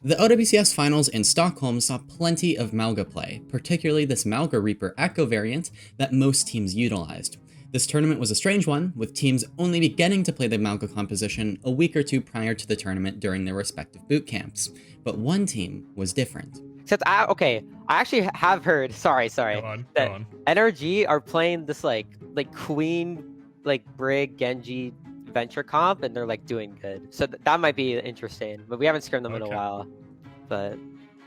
The OWCS finals in Stockholm saw plenty of Malga play, particularly this Malga Reaper Echo variant that most teams utilized. This tournament was a strange one, with teams only beginning to play the Malga composition a week or two prior to the tournament during their respective boot camps. But one team was different. Except I actually have heard. Sorry, Go on, that go on. NRG are playing this like Queen, like Brig Genji venture comp, and they're like doing good. So that might be interesting. But we haven't scrimmed them in a while. But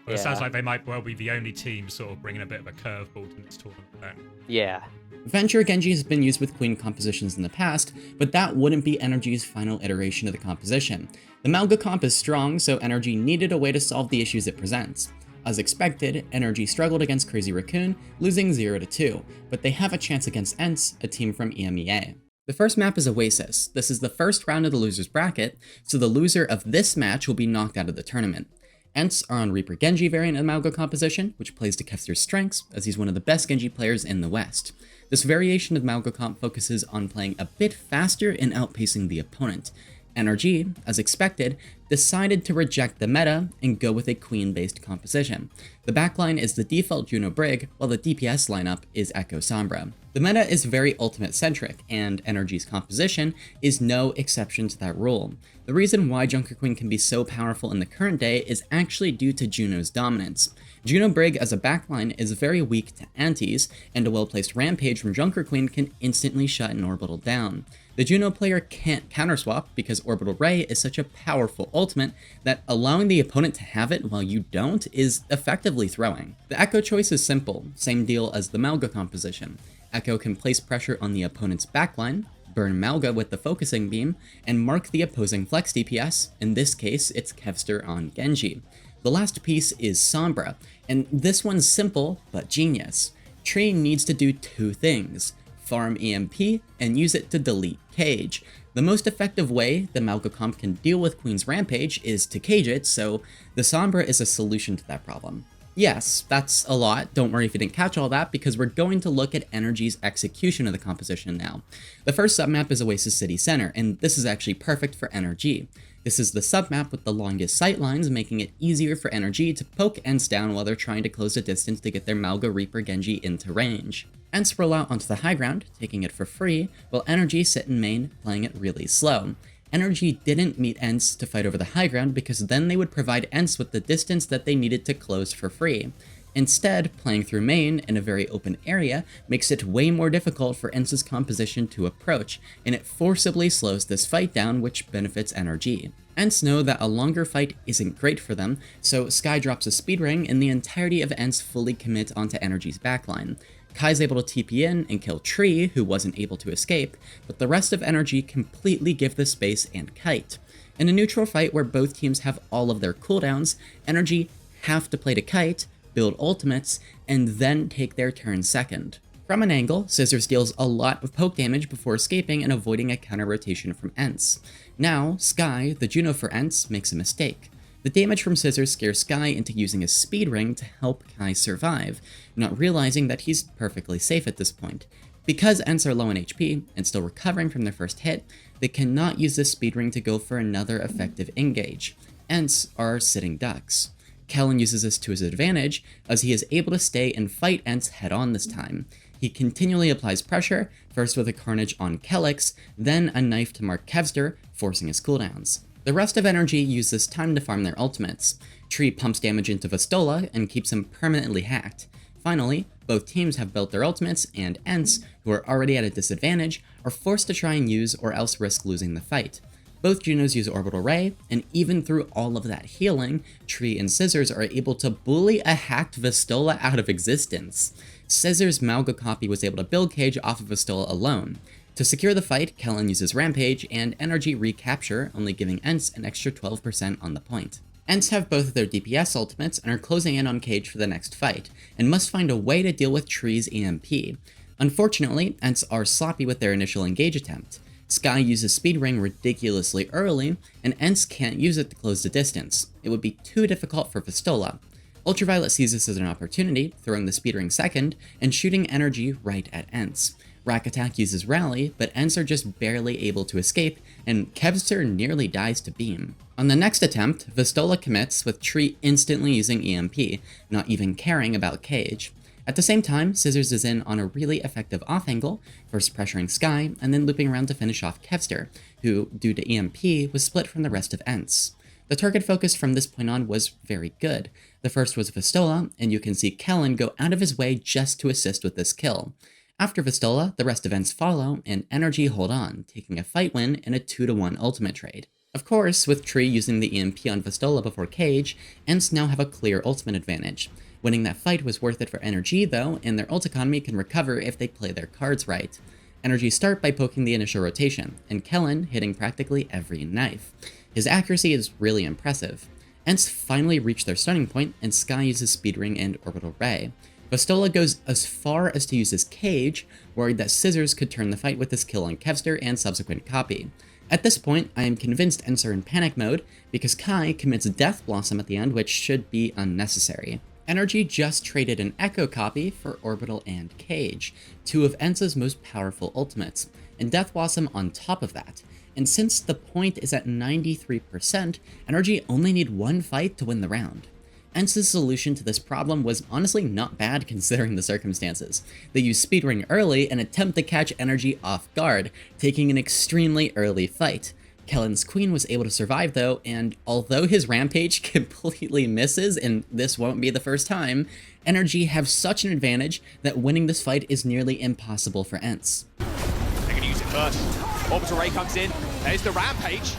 Well, it sounds like they might well be the only team sort of bringing a bit of a curveball to this tournament then. Yeah. Venture Genji has been used with Queen compositions in the past, but that wouldn't be NRG's final iteration of the composition. The Malga comp is strong, so NRG needed a way to solve the issues it presents. As expected, NRG struggled against Crazy Raccoon, losing 0-2, but they have a chance against ENCE, a team from EMEA. The first map is OWCS. This is the first round of the loser's bracket, so the loser of this match will be knocked out of the tournament. ENCE are on Reaper Genji variant of Malga composition, which plays to Kevster's strengths, as he's one of the best Genji players in the West. This variation of Malga comp focuses on playing a bit faster and outpacing the opponent. NRG, as expected, decided to reject the meta and go with a Queen-based composition. The backline is the default Juno Brig, while the DPS lineup is Echo Sombra. The meta is very ultimate-centric, and NRG's composition is no exception to that rule. The reason why Junkerqueen can be so powerful in the current day is actually due to Juno's dominance. Juno Brig as a backline is very weak to antis, and a well-placed Rampage from Junkerqueen can instantly shut an orbital down. The Juno player can't counterswap because Orbital Ray is such a powerful ultimate that allowing the opponent to have it while you don't is effectively throwing. The Echo choice is simple, same deal as the Malga composition. Echo can place pressure on the opponent's backline, burn Malga with the focusing beam, and mark the opposing flex DPS, in this case it's Kevster on Genji. The last piece is Sombra, and this one's simple but genius. Tree needs to do two things: farm EMP and use it to delete Cage. The most effective way the Malga comp can deal with Queen's Rampage is to cage it, so the Sombra is a solution to that problem. Yes, that's a lot, don't worry if you didn't catch all that, because we're going to look at NRG's execution of the composition now. The first submap is Oasis City Center, and this is actually perfect for NRG. This is the submap with the longest sightlines, making it easier for NRG to poke ENCE down while they're trying to close the distance to get their Malga Reaper Genji into range. ENCE roll out onto the high ground, taking it for free, while NRG sit in main, playing it really slow. NRG didn't meet ENCE to fight over the high ground because then they would provide ENCE with the distance that they needed to close for free. Instead, playing through main in a very open area makes it way more difficult for ENCE's composition to approach, and it forcibly slows this fight down, which benefits NRG. ENCE know that a longer fight isn't great for them, so Skye drops a speed ring and the entirety of ENCE fully commit onto NRG's backline. Kai's able to TP in and kill Tree, who wasn't able to escape, but the rest of NRG completely give the space and Kite. In a neutral fight where both teams have all of their cooldowns, NRG have to play to Kite, build ultimates, and then take their turn second. From an angle, Scissors deals a lot of poke damage before escaping and avoiding a counter rotation from ENCE. Now, Skye, the Juno for ENCE, makes a mistake. The damage from Scissors scares Skye into using a speed ring to help Kai survive, not realizing that he's perfectly safe at this point. Because ENCE are low in HP and still recovering from their first hit, they cannot use this speed ring to go for another effective engage. ENCE are sitting ducks. Kellen uses this to his advantage, as he is able to stay and fight ENCE head-on this time. He continually applies pressure, first with a Carnage on Kelix, then a knife to mark Kevster, forcing his cooldowns. The rest of NRG use this time to farm their ultimates. Tree pumps damage into Vistola and keeps him permanently hacked. Finally, both teams have built their ultimates, and ENCE, who are already at a disadvantage, are forced to try and use or else risk losing the fight. Both Junos use Orbital Ray, and even through all of that healing, Tree and Scissors are able to bully a hacked Vistola out of existence. Scissors' Malga copy was able to build Cage off of Vistola alone. To secure the fight, Kellen uses Rampage, and NRG recapture, only giving ENCE an extra 12% on the point. ENCE have both of their DPS ultimates and are closing in on Cage for the next fight, and must find a way to deal with Tree's EMP. Unfortunately, ENCE are sloppy with their initial engage attempt. Skye uses Speed Ring ridiculously early, and ENCE can't use it to close the distance. It would be too difficult for Vistola. Ultraviolet sees this as an opportunity, throwing the Speed Ring second, and shooting NRG right at ENCE. Rack Attack uses Rally, but Ents are just barely able to escape, and Kevster nearly dies to Beam. On the next attempt, Vistola commits, with Tree instantly using EMP, not even caring about Cage. At the same time, Scissors is in on a really effective off angle, first pressuring Sky, and then looping around to finish off Kevster, who, due to EMP, was split from the rest of Ents. The target focus from this point on was very good. The first was Vistola, and you can see Kellen go out of his way just to assist with this kill. After Vistola, the rest of Ents follow, and NRG hold on, taking a fight win in a 2-1 ultimate trade. Of course, with Tree using the EMP on Vistola before Cage, Ents now have a clear ultimate advantage. Winning that fight was worth it for NRG though, and their ult economy can recover if they play their cards right. NRG start by poking the initial rotation, and Kellen hitting practically every knife. His accuracy is really impressive. Ents finally reach their starting point, and Sky uses Speed Ring and Orbital Ray. Vistola goes as far as to use his Cage, worried that Scissors could turn the fight with his kill on Kevster and subsequent copy. At this point, I am convinced Ents are in panic mode, because Kai commits Death Blossom at the end, which should be unnecessary. NRG just traded an Echo copy for Orbital and Cage, two of Ents' most powerful ultimates, and Death Blossom on top of that. And since the point is at 93%, NRG only need one fight to win the round. Ents' solution to this problem was honestly not bad considering the circumstances. They use Speed Ring early and attempt to catch NRG off guard, taking an extremely early fight. Kellen's Queen was able to survive though, and although his Rampage completely misses, and this won't be the first time, NRG have such an advantage that winning this fight is nearly impossible for Ents. They're gonna use it first. Orbital Ray comes in, there's the Rampage.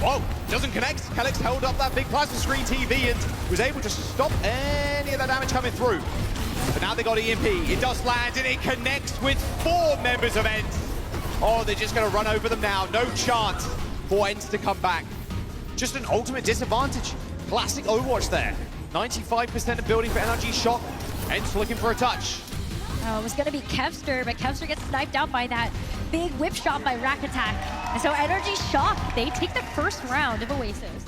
Whoa, doesn't connect. Kellex held up that big plasma screen TV and was able to stop any of that damage coming through. But now they got EMP, it does land and it connects with 4 members of Ents. Oh, they're just gonna run over them now, no chance for Ents to come back. Just an ultimate disadvantage. Classic Overwatch there. 95% of building for NRG shot. Ents looking for a touch. Oh, it was going to be Kevster, but Kevster gets sniped out by that big whip shot by Rack Attack. And so NRG shocked. They take the first round of Oasis.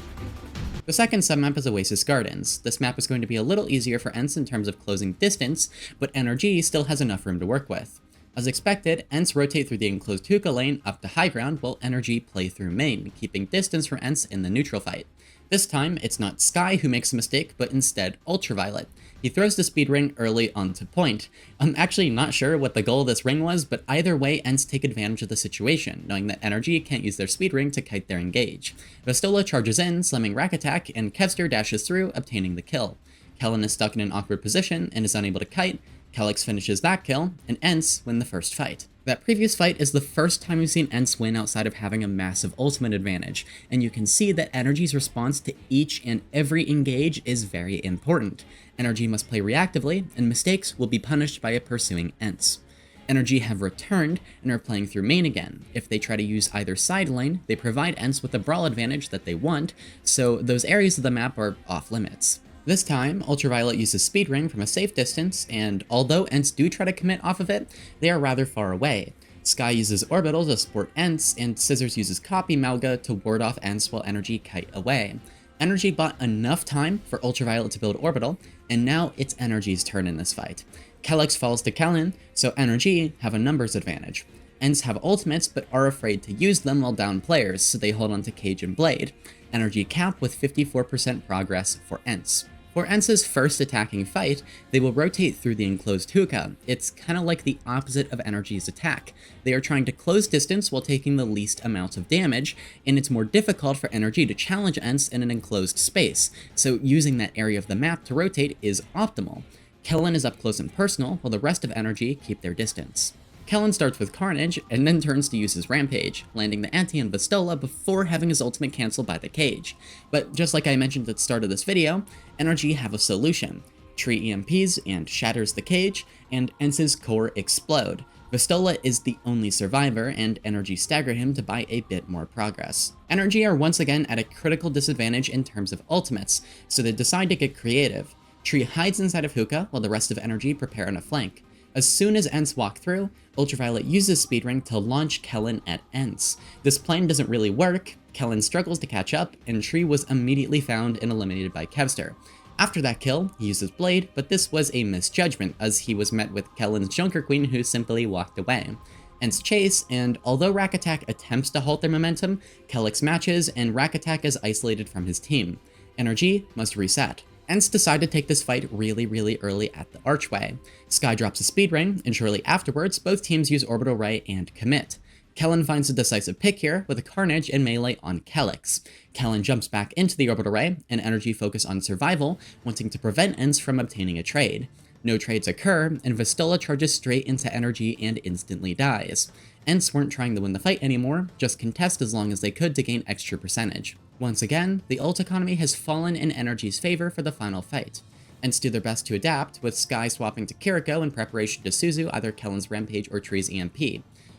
The second submap is Oasis Gardens. This map is going to be a little easier for Ents in terms of closing distance, but NRG still has enough room to work with. As expected, Ents rotate through the enclosed hookah lane up to high ground while NRG play through main, keeping distance from Ents in the neutral fight. This time, it's not Sky who makes a mistake, but instead Ultraviolet. He throws the Speed Ring early onto point. I'm actually not sure what the goal of this ring was, but either way, Ents take advantage of the situation, knowing that NRG can't use their Speed Ring to kite their engage. Vistola charges in, slamming Rack Attack, and Kevster dashes through, obtaining the kill. Kellen is stuck in an awkward position and is unable to kite. Kellex finishes that kill, and Ents win the first fight. That previous fight is the first time we've seen Ents win outside of having a massive ultimate advantage, and you can see that NRG's response to each and every engage is very important. NRG must play reactively, and mistakes will be punished by a pursuing Ents. NRG have returned and are playing through main again. If they try to use either side lane, they provide Ents with the brawl advantage that they want, so those areas of the map are off limits. This time, Ultraviolet uses Speed Ring from a safe distance, and although Ents do try to commit off of it, they are rather far away. Sky uses Orbital to support Ents, and Scissors uses Copy Malga to ward off Ents while NRG kite away. NRG bought enough time for Ultraviolet to build Orbital, and now it's NRG's turn in this fight. Kellex falls to Kellen, so NRG have a numbers advantage. Ents have ultimates but are afraid to use them while down players, so they hold on to Cage and Blade. NRG cap with 54% progress for Ents. For Ents' first attacking fight, they will rotate through the enclosed hookah. It's kinda like the opposite of NRG's attack. They are trying to close distance while taking the least amount of damage, and it's more difficult for NRG to challenge Ents in an enclosed space, so using that area of the map to rotate is optimal. Kellen is up close and personal, while the rest of NRG keep their distance. Kellen starts with Carnage, and then turns to use his Rampage, landing the anti on Vistola before having his ultimate cancelled by the Cage. But just like I mentioned at the start of this video, NRG have a solution. Tree EMPs and shatters the Cage, and Ents' core explode. Vistola is the only survivor, and NRG stagger him to buy a bit more progress. NRG are once again at a critical disadvantage in terms of ultimates, so they decide to get creative. Tree hides inside of Hookah while the rest of NRG prepare on a flank. As soon as Ents walk through, Ultraviolet uses Speed Ring to launch Kellen at Ents. This plan doesn't really work, Kellen struggles to catch up, and Tree was immediately found and eliminated by Kevster. After that kill, he uses Blade, but this was a misjudgment as he was met with Kellen's Junkerqueen who simply walked away. Ents chase, and although Rack Attack attempts to halt their momentum, Kelix matches and Rack Attack is isolated from his team. NRG must reset. Ents decide to take this fight really early at the archway. Skye drops a speed ring, and shortly afterwards, both teams use Orbital Ray and commit. Kellen finds a decisive pick here with a Carnage and melee on Kelix. Kellen jumps back into the Orbital Ray, and NRG focus on survival, wanting to prevent Ents from obtaining a trade. No trades occur, and Vistola charges straight into NRG and instantly dies. Ents weren't trying to win the fight anymore, just contest as long as they could to gain extra percentage. Once again, the ult economy has fallen in NRG's favor for the final fight. Ents do their best to adapt, with Skye swapping to Kiriko in preparation to Suzu either Kellen's Rampage or Tree's EMP.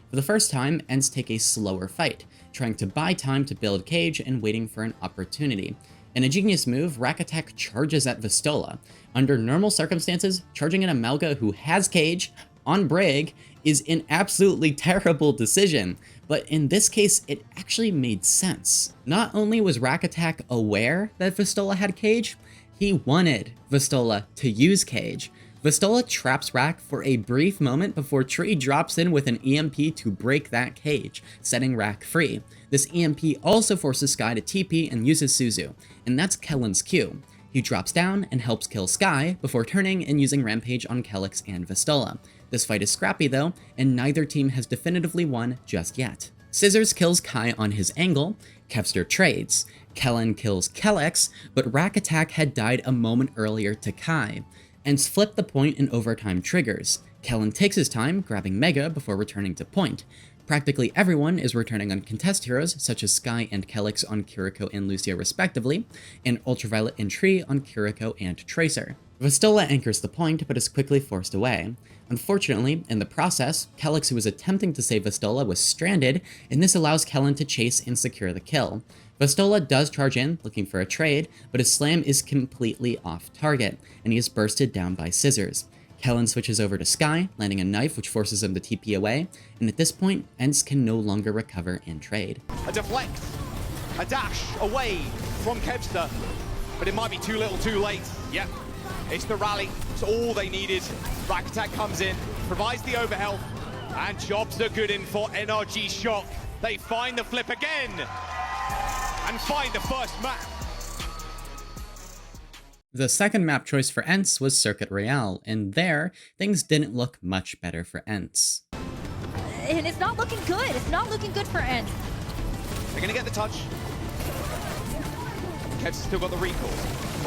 For the first time, Ents take a slower fight, trying to buy time to build Cage and waiting for an opportunity. In a genius move, Rack Attack charges at Vistola. Under normal circumstances, charging an Amalga who has Cage on Brig is an absolutely terrible decision, but in this case, it actually made sense. Not only was Rack Attack aware that Vistola had Cage, he wanted Vistola to use Cage. Vistola traps Rack for a brief moment before Tree drops in with an EMP to break that cage, setting Rack free. This EMP also forces Skye to TP and uses Suzu, and that's Kellen's cue. He drops down and helps kill Skye before turning and using Rampage on Kelix and Vistola. This fight is scrappy though, and neither team has definitively won just yet. Scissors kills Kai on his angle, Kevster trades. Kellen kills Kelix, but Rack Attack had died a moment earlier to Kai. Ents flip the point in overtime triggers. Kellen takes his time, grabbing Mega before returning to point. Practically everyone is returning on contest heroes, such as Skye and Kelix on Kiriko and Lucio respectively, and Ultraviolet and Tree on Kiriko and Tracer. Vistola anchors the point, but is quickly forced away. Unfortunately, in the process, Kelix, who was attempting to save Vistola, was stranded, and this allows Kellen to chase and secure the kill. Vistola does charge in, looking for a trade, but his slam is completely off target, and he is bursted down by Scissors. Kellen switches over to Skye, landing a knife which forces him to TP away, and at this point, Ents can no longer recover and trade. A deflect, a dash away from Kevster, but it might be too little too late. Yep, it's the rally, it's all they needed. Rack Attack comes in, provides the overhealth, and jobs are good in for NRG Shock. They find the flip again, and find the first map. The second map choice for Ents was Circuit Royale, and there, things didn't look much better for Ents. And it's not looking good. It's not looking good for Ents. They're gonna get the touch. Kev's still got the recall.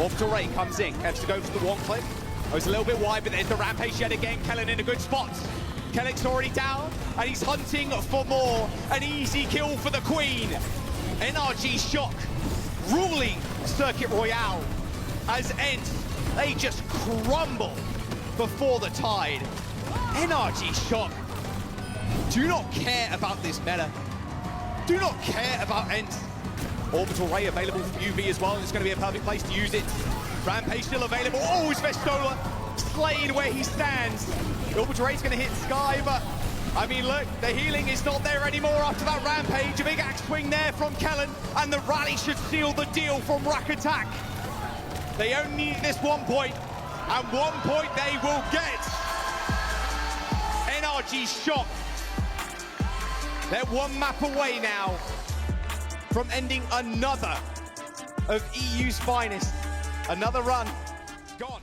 Orbital Ray comes in. Kev's to go for the one click. Oh, it's a little bit wide, but there's the Rampage yet again. Kellen in a good spot. Kellick's already down, and he's hunting for more. An easy kill for the Queen. NRG Shock ruling Circuit Royale as Ents, they just crumble before the tide. NRG Shock do not care about this meta. Do not care about Ents. Orbital Ray available for UV as well, and it's going to be a perfect place to use it. Rampage still available. Oh, it's Vistola slain where he stands. The Orbital Ray's going to hit Skye, but I mean, look, the healing is not there anymore after that Rampage. A big axe swing there from Kellen, and the rally should seal the deal from Rack Attack. They only need this 1 point, and 1 point they will get. NRG Shock. They're one map away now from ending another of EU's finest. Another run, gone.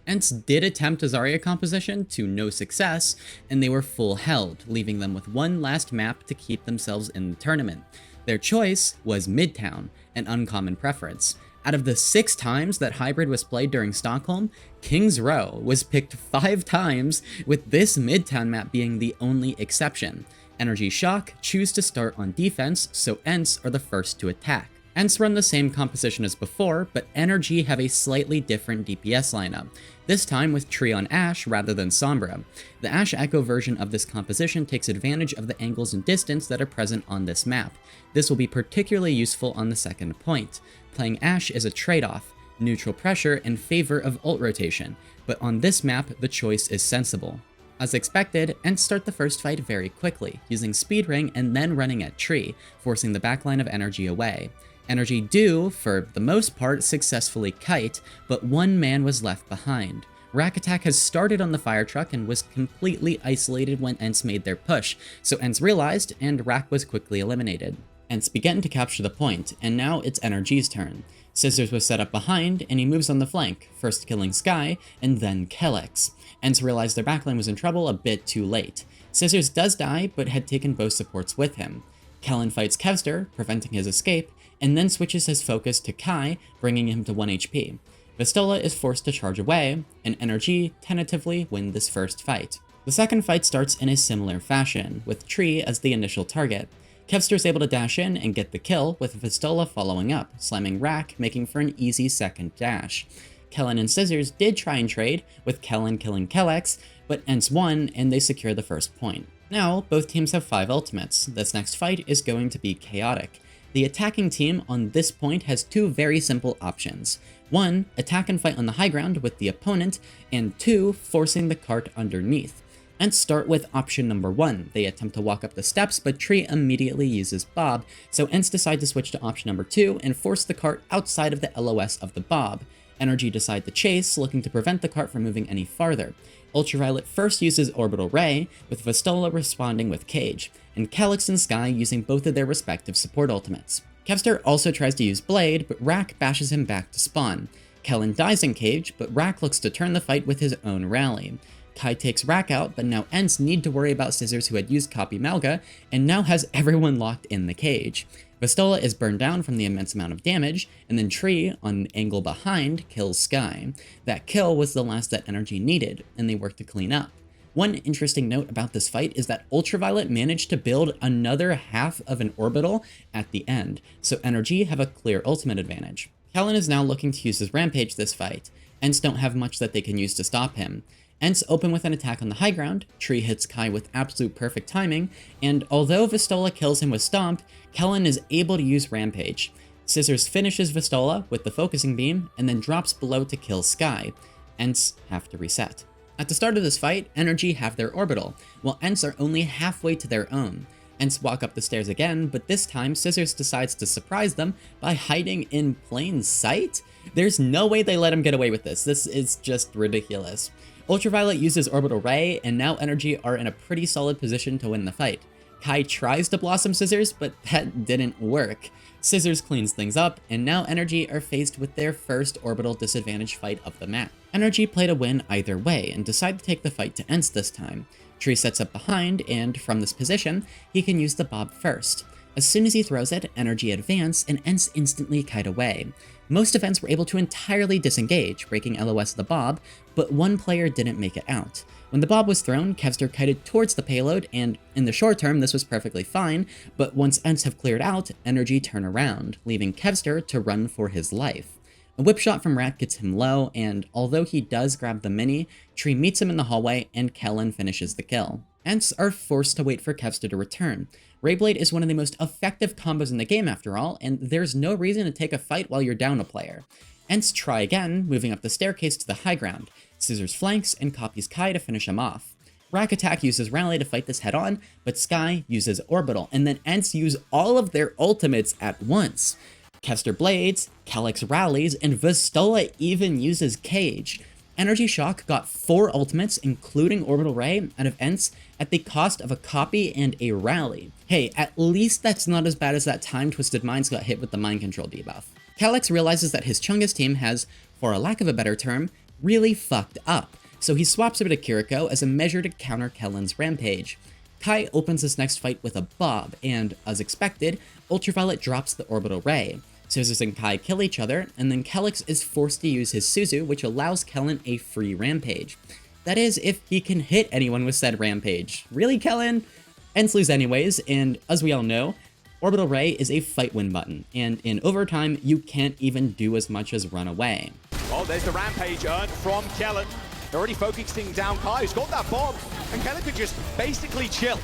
Ents did attempt a Zarya composition to no success, and they were full held, leaving them with one last map to keep themselves in the tournament. Their choice was Midtown, an uncommon preference. Out of the 6 times that Hybrid was played during Stockholm, King's Row was picked 5 times, with this Midtown map being the only exception. NRG Shock choose to start on defense, so Ents are the first to attack. Ents run the same composition as before, but NRG have a slightly different DPS lineup, this time with Tree on Ashe rather than Sombra. The Ashe Echo version of this composition takes advantage of the angles and distance that are present on this map. This will be particularly useful on the second point. Playing Ashe is a trade-off, neutral pressure in favor of ult rotation, but on this map the choice is sensible. As expected, Ents start the first fight very quickly, using Speed Ring and then running at Tree, forcing the backline of NRG away. NRG do, for the most part, successfully kite, but one man was left behind. Rack Attack has started on the fire truck and was completely isolated when ENCE made their push, so ENCE realized, and Rack was quickly eliminated. ENCE began to capture the point, and now it's NRG's turn. Scissors was set up behind, and he moves on the flank, first killing Skye, and then Kellex. ENCE realized their backline was in trouble a bit too late. Scissors does die, but had taken both supports with him. Kellen fights Kevster, preventing his escape, and then switches his focus to Kai, bringing him to 1 HP. Vistola is forced to charge away, and NRG tentatively win this first fight. The second fight starts in a similar fashion, with Tree as the initial target. Kevster is able to dash in and get the kill, with Vistola following up, slamming Rack, making for an easy second dash. Kellen and Scissors did try and trade, with Kellen killing Kellex, but ENCE won and they secure the first point. Now, both teams have 5 ultimates. This next fight is going to be chaotic. The attacking team on this point has 2 very simple options. 1, attack and fight on the high ground with the opponent, and 2, forcing the cart underneath. And start with option number 1. They attempt to walk up the steps, but Tree immediately uses Bob, so ENCE decide to switch to option number 2 and force the cart outside of the LOS of the Bob. NRG decide to chase, looking to prevent the cart from moving any farther. Ultraviolet first uses Orbital Ray, with Vistola responding with Cage, and Kellex and Skye using both of their respective support ultimates. Kevster also tries to use Blade, but Rack bashes him back to spawn. Kellen dies in Cage, but Rack looks to turn the fight with his own rally. Kai takes Rack out, but now ENCE need to worry about Scissors, who had used Copy Malga, and now has everyone locked in the cage. Vistola is burned down from the immense amount of damage, and then Tree, on an angle behind, kills Skye. That kill was the last that NRG needed, and they worked to clean up. One interesting note about this fight is that Ultraviolet managed to build another half of an orbital at the end, so NRG have a clear ultimate advantage. Kellen is now looking to use his Rampage this fight. ENCE don't have much that they can use to stop him. ENCE open with an attack on the high ground, Tree hits Kai with absolute perfect timing, and although Vistola kills him with Stomp, Kellen is able to use Rampage. Scissors finishes Vistola with the focusing beam, and then drops below to kill Skye. ENCE have to reset. At the start of this fight, NRG have their orbital, while ENCE are only halfway to their own. ENCE walk up the stairs again, but this time Scissors decides to surprise them by hiding in plain sight? There's no way they let him get away with this. This is just ridiculous. Ultraviolet uses Orbital Ray, and now NRG are in a pretty solid position to win the fight. Kai tries to Blossom Scissors, but that didn't work. Scissors cleans things up, and now NRG are faced with their first orbital disadvantage fight of the map. NRG play to win either way, and decide to take the fight to ENCE this time. Tree sets up behind, and from this position, he can use the Bob first. As soon as he throws it, NRG advance, and ENCE instantly kite away. Most of ENCE were able to entirely disengage, breaking LOS of the Bob, but one player didn't make it out. When the Bob was thrown, Kevster kited towards the payload, and in the short term this was perfectly fine, but once ENCE have cleared out, NRG turn around, leaving Kevster to run for his life. A whip shot from Rat gets him low, and although he does grab the mini, Tree meets him in the hallway, and Kellen finishes the kill. ENCE are forced to wait for Kevster to return. Rayblade is one of the most effective combos in the game after all, and there's no reason to take a fight while you're down a player. ENCE try again, moving up the staircase to the high ground. Scissors flanks and copies Kai to finish him off. Rack Attack uses Rally to fight this head on, but Skye uses Orbital, and then ENCE use all of their ultimates at once. Kevster blades, Kellex rallies, and Vistola even uses Cage. Energy Shock got 4 ultimates, including Orbital Ray, out of ENCE at the cost of a copy and a rally. Hey, at least that's not as bad as that time Twisted Minds got hit with the mind control debuff. Kellex realizes that his Chungus team has, for a lack of a better term, really fucked up, so he swaps over to Kiriko as a measure to counter Kellen's Rampage. Kai opens this next fight with a Bob, and, as expected, Ultraviolet drops the Orbital Ray. Scissors and Kai kill each other, and then Kellex is forced to use his Suzu, which allows Kellen a free Rampage. That is, if he can hit anyone with said Rampage. Really, Kellen? ENCE lose anyways, and as we all know, Orbital Ray is a fight win button, and in overtime, you can't even do as much as run away. Oh, there's the Rampage earned from Kellen. They're already focusing down Kai, who's got that Bob, and Kellen could just basically chill.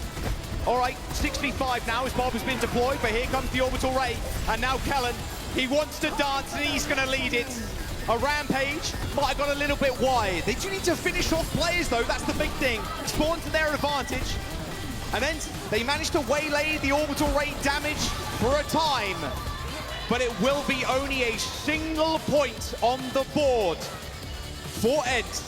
All right, 6v5 now as Bob has been deployed, but here comes the Orbital Ray, and now Kellen, he wants to dance and he's gonna lead it. A Rampage might have got a little bit wide. They do need to finish off players though, that's the big thing. Spawn to their advantage. And then they managed to waylay the Orbital Ray damage for a time. But it will be only a single point on the board for ENCE.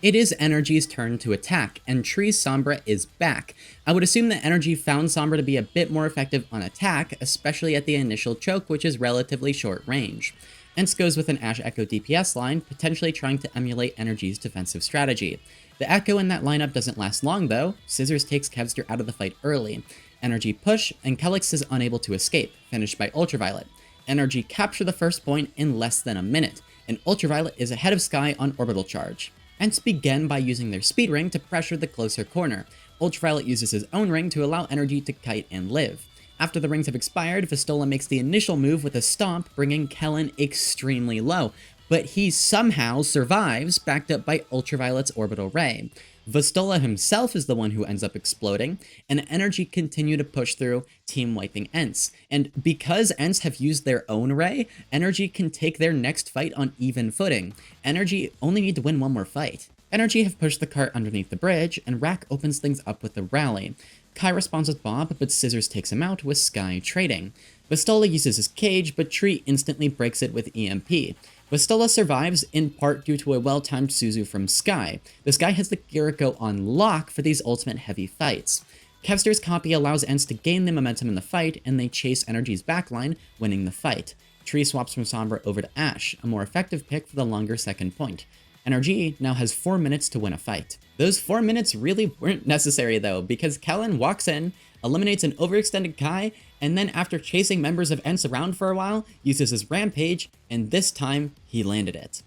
It is NRG's turn to attack, and Tree's Sombra is back. I would assume that NRG found Sombra to be a bit more effective on attack, especially at the initial choke, which is relatively short range. ENCE goes with an Ashe Echo DPS line, potentially trying to emulate NRG's defensive strategy. The Echo in that lineup doesn't last long though. Scissors takes Kevster out of the fight early. NRG push, and Kelix is unable to escape, finished by Ultraviolet. NRG capture the first point in less than a minute, and Ultraviolet is ahead of Sky on orbital charge. ENCE begin by using their speed ring to pressure the closer corner. Ultraviolet uses his own ring to allow NRG to kite and live. After the rings have expired, Vistola makes the initial move with a stomp, bringing Kellen extremely low, but he somehow survives, backed up by Ultraviolet's orbital ray. Vistola himself is the one who ends up exploding, and NRG continue to push through, team wiping ENCE. And because ENCE have used their own ray, NRG can take their next fight on even footing. NRG only need to win one more fight. NRG have pushed the cart underneath the bridge, and Rack opens things up with the rally. Kai responds with Bob, but Scissors takes him out with Sky trading. Vistola uses his cage, but Tree instantly breaks it with EMP. Vistola survives in part due to a well-timed Suzu from Sky. This guy has the Kiriko on lock for these ultimate heavy fights. Kevster's copy allows ENCE to gain the momentum in the fight, and they chase NRG's backline, winning the fight. Tree swaps from Sombra over to Ashe, a more effective pick for the longer second point. NRG now has 4 minutes to win a fight. Those 4 minutes really weren't necessary though, because Kellen walks in, eliminates an overextended Kai, and then after chasing members of ENCE around for a while, uses his Rampage, and this time, he landed it.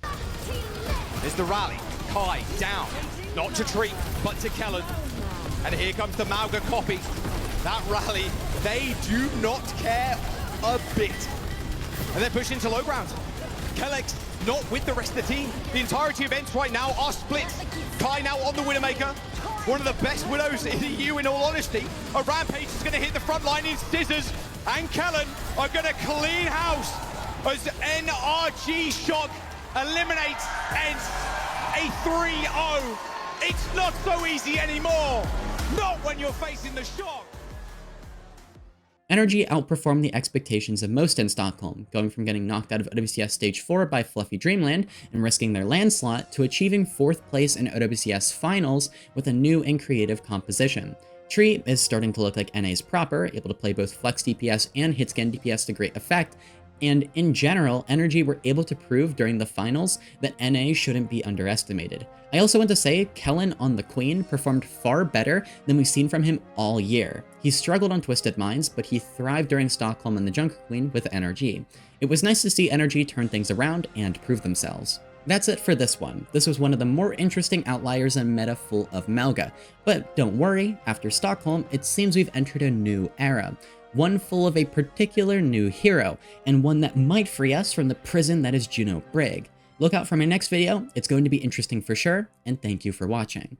There's the rally. Kai down. Not to Tree, but to Kellen. And here comes the Mauga copy. That rally, they do not care a bit. And they're pushed into low ground. Kellex not with the rest of the team. The entirety of ENCE right now are split. Kai now on the Widowmaker. One of the best Widows in the EU, in all honesty. A Rampage is going to hit the front line in Scissors, and Kellen are going to clean house as NRG Shock eliminates ENCE. A 3-0. It's not so easy anymore. Not when you're facing the Shock. NRG outperformed the expectations of most in Stockholm, going from getting knocked out of OWCS Stage 4 by Fluffy Dreamland and risking their land slot to achieving 4th place in OWCS Finals with a new and creative composition. Tree is starting to look like NA's proper, able to play both flex DPS and hitscan DPS to great effect, and in general, NRG were able to prove during the finals that NA shouldn't be underestimated. I also want to say Kellen on the Queen performed far better than we've seen from him all year. He struggled on Twisted Minds, but he thrived during Stockholm and the Junkerqueen with NRG. It was nice to see NRG turn things around and prove themselves. That's it for this one. This was one of the more interesting outliers in meta full of Mauga. But don't worry, after Stockholm, it seems we've entered a new era. One full of a particular new hero, and one that might free us from the prison that is Juno Brig. Look out for my next video, it's going to be interesting for sure, and thank you for watching.